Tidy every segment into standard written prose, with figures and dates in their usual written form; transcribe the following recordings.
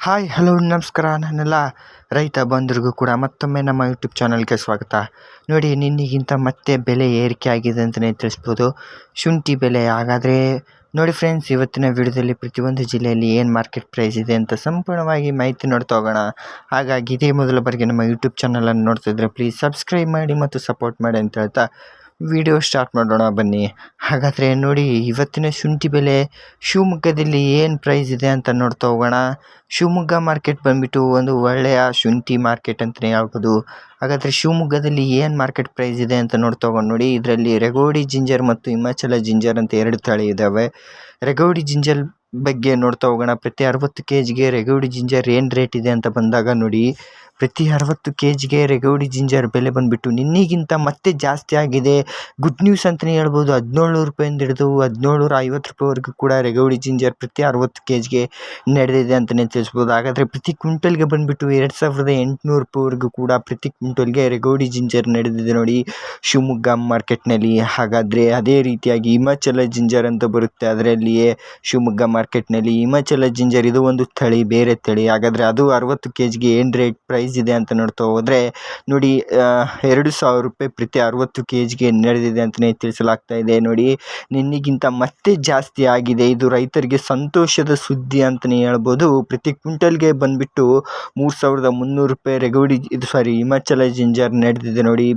Hi hello ನಮಸ್ಕಾರ. ನನ್ನೆಲ್ಲ ರೈತ ಬಂಧುರಿಗೂ ಕೂಡ ಮತ್ತೊಮ್ಮೆ ನಮ್ಮ ಯೂಟ್ಯೂಬ್ ಚಾನಲ್ಗೆ ಸ್ವಾಗತ. ನೋಡಿ, ನಿನ್ನೆಗಿಂತ ಮತ್ತೆ ಬೆಲೆ ಏರಿಕೆ ಆಗಿದೆ ಅಂತಲೇ ತಿಳಿಸ್ಬೋದು, ಶುಂಠಿ ಬೆಲೆ. ಹಾಗಾದರೆ ನೋಡಿ ಫ್ರೆಂಡ್ಸ್, ಇವತ್ತಿನ ವಿಡಿಯೋದಲ್ಲಿ ಪ್ರತಿಯೊಂದು ಜಿಲ್ಲೆಯಲ್ಲಿ ಏನು ಮಾರ್ಕೆಟ್ ಪ್ರೈಸ್ ಇದೆ ಅಂತ ಸಂಪೂರ್ಣವಾಗಿ ಮಾಹಿತಿ ನೋಡ್ತಾ ಹೋಗೋಣ. ಹಾಗಾಗಿ ಇದೇ ಮೊದಲ ಬಾರಿಗೆ ನಮ್ಮ ಯೂಟ್ಯೂಬ್ ಚಾನಲನ್ನು ನೋಡ್ತಿದ್ರೆ ಪ್ಲೀಸ್ ಸಬ್ಸ್ಕ್ರೈಬ್ ಮಾಡಿ ಮತ್ತು ಸಪೋರ್ಟ್ ಮಾಡಿ ಅಂತ ಹೇಳ್ತಾ ವಿಡಿಯೋ ಸ್ಟಾರ್ಟ್ ಮಾಡೋಣ ಬನ್ನಿ. ಹಾಗಾದರೆ ನೋಡಿ, ಇವತ್ತಿನ ಶುಂಠಿ ಬೆಲೆ ಶಿವಮೊಗ್ಗದಲ್ಲಿ ಏನು ಪ್ರೈಸ್ ಇದೆ ಅಂತ ನೋಡ್ತಾ ಹೋಗೋಣ. ಶಿವಮೊಗ್ಗ ಮಾರ್ಕೆಟ್ ಬಂದುಬಿಟ್ಟು ಒಂದು ಒಳ್ಳೆಯ ಶುಂಠಿ ಮಾರ್ಕೆಟ್ ಅಂತಲೇ ಹೇಳ್ಬೋದು. ಹಾಗಾದರೆ ಶಿವಮೊಗ್ಗದಲ್ಲಿ ಏನು ಮಾರ್ಕೆಟ್ ಪ್ರೈಸ್ ಇದೆ ಅಂತ ನೋಡ್ತಾ ಹೋಗೋಣ. ನೋಡಿ, ಇದರಲ್ಲಿ ರೆಗೋಡಿ ಜಿಂಜರ್ ಮತ್ತು ಹಿಮಾಚಲ ಜಿಂಜರ್ ಅಂತ ಎರಡು ತಳಿ ಇದ್ದಾವೆ. ರೆಗೋಡಿ ಜಿಂಜರ್ ಬಗ್ಗೆ ನೋಡ್ತಾ ಹೋಗೋಣ. ಪ್ರತಿ 60 kgಗೆ ರೆಗೋಡಿ ಜಿಂಜರ್ ಏನು ರೇಟ್ ಇದೆ ಅಂತ ಬಂದಾಗ ನೋಡಿ, ಪ್ರತಿ 60 kgಗೆ ರೆಗೋಡಿ ಜಿಂಜರ್ ಬೆಲೆ ಬಂದುಬಿಟ್ಟು ನಿನ್ನೆಗಿಂತ ಮತ್ತೆ ಜಾಸ್ತಿ ಆಗಿದೆ. ಗುಡ್ ನ್ಯೂಸ್ ಅಂತಲೇ ಹೇಳ್ಬೋದು. 1700 ರೂಪಾಯಿಂದ ಹಿಡಿದು 1750 ರೂಪಾಯಿವರೆಗೂ ಕೂಡ ರೆಗೋಡಿ ಜಿಂಜರ್ ಪ್ರತಿ 60 kgಗೆ ನಡೆದಿದೆ ಅಂತಲೇ ತಿಳಿಸ್ಬೋದು. ಹಾಗಾದರೆ ಪ್ರತಿ ಕ್ವಿಂಟಲ್ಗೆ ಬಂದುಬಿಟ್ಟು 2800 ರೂಪಾಯಿವರೆಗೂ ಕೂಡ ಪ್ರತಿ ಕ್ವಿಂಟಲ್ಗೆ ರೆಗೋಡಿ ಜಿಂಜರ್ ನಡೆದಿದೆ ನೋಡಿ ಶಿವಮೊಗ್ಗ ಮಾರ್ಕೆಟ್ನಲ್ಲಿ. ಹಾಗಾದರೆ ಅದೇ ರೀತಿಯಾಗಿ ಹಿಮಾಚಲ ಜಿಂಜರ್ ಅಂತ ಬರುತ್ತೆ, ಅದರಲ್ಲಿಯೇ ಶಿವಮೊಗ್ಗ ಮಾರ್ಕೆಟ್ನಲ್ಲಿ ಹಿಮಾಚಲ ಜಿಂಜರ್ ಇದು ಒಂದು ತಳಿ, ಬೇರೆ ತಳಿ. ಹಾಗಾದರೆ ಅದು 60 kgಗೆ ಏನು ರೇಟ್ ಪ್ರೈಸ್ ಇದೆ ಅಂತ ನೋಡ್ತಾ ಹೋದರೆ ನೋಡಿ, 2000 ರೂಪಾಯಿ ಪ್ರತಿ 60 kgಗೆ ನಡೆದಿದೆ ಅಂತಲೇ ತಿಳಿಸಲಾಗ್ತಾ ಇದೆ. ನೋಡಿ, ನಿನ್ನೆಗಿಂತ ಮತ್ತೆ ಜಾಸ್ತಿ ಆಗಿದೆ. ಇದು ರೈತರಿಗೆ ಸಂತೋಷದ ಸುದ್ದಿ ಅಂತಲೇ ಹೇಳ್ಬೋದು. ಪ್ರತಿ ಕ್ವಿಂಟಲ್ಗೆ ಬಂದುಬಿಟ್ಟು 3300 ರೂಪಾಯಿ ರೆಗೋಡಿ ಹಿಮಾಚಲ ಜಿಂಜರ್ ನಡೆದಿದೆ ನೋಡಿ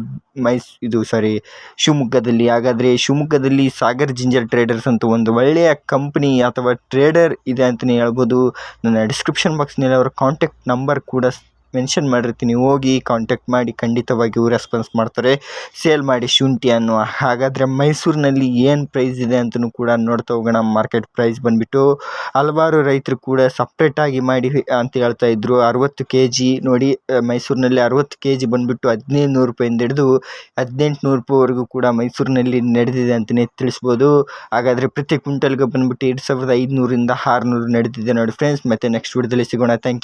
ಶಿವಮೊಗ್ಗದಲ್ಲಿ. ಹಾಗಾದರೆ ಶಿವಮೊಗ್ಗದಲ್ಲಿ ಸಾಗರ್ ಜಿಂಜರ್ ಟ್ರೇಡರ್ಸ್ ಅಂತ ಒಂದು ಒಳ್ಳೆಯ ಕಂಪ್ನಿ ಅಥವಾ ಟ್ರೇಡರ್ ಇದೆ ಅಂತಲೇ ಹೇಳ್ಬೋದು. ನನ್ನ ಡಿಸ್ಕ್ರಿಪ್ಷನ್ ಬಾಕ್ಸ್ನಲ್ಲಿ ಅವರ ಕಾಂಟ್ಯಾಕ್ಟ್ ನಂಬರ್ ಕೂಡ ಮೆನ್ಷನ್ ಮಾಡಿರ್ತೀನಿ, ಹೋಗಿ ಕಾಂಟ್ಯಾಕ್ಟ್ ಮಾಡಿ, ಖಂಡಿತವಾಗಿಯೂ ರೆಸ್ಪಾನ್ಸ್ ಮಾಡ್ತಾರೆ, ಸೇಲ್ ಮಾಡಿ ಶುಂಠಿಯನ್ನು. ಹಾಗಾದರೆ ಮೈಸೂರಿನಲ್ಲಿ ಏನು ಪ್ರೈಸ್ ಇದೆ ಅಂತಲೂ ಕೂಡ ನೋಡ್ತಾ ಹೋಗೋಣ. ಮಾರ್ಕೆಟ್ ಪ್ರೈಸ್ ಬಂದುಬಿಟ್ಟು ಹಲವಾರು ರೈತರು ಕೂಡ ಸಪ್ರೇಟಾಗಿ ಮಾಡಿ ಅಂತ ಹೇಳ್ತಾ ಇದ್ರು. 60 kg ನೋಡಿ, ಮೈಸೂರಿನಲ್ಲಿ 60 kg ಬಂದುಬಿಟ್ಟು 1500 ರೂಪಾಯಿಂದ ಹಿಡಿದು 1800 ರೂಪಾಯಿವರೆಗೂ ಕೂಡ ಮೈಸೂರಿನಲ್ಲಿ ನಡೆದಿದೆ ಅಂತಲೇ ತಿಳಿಸ್ಬೋದು. ಹಾಗಾದರೆ ಪ್ರತಿ ಕ್ವಿಂಟಲ್ಗೆ ಬಂದುಬಿಟ್ಟು 2500 ರಿಂದ 600 ನಡೆದಿದೆ ನೋಡಿ ಫ್ರೆಂಡ್ಸ್. ಮತ್ತೆ ನೆಕ್ಸ್ಟ್ ವಿಡಿಯೋದಲ್ಲಿ ಸಿಗೋಣ. Thank you.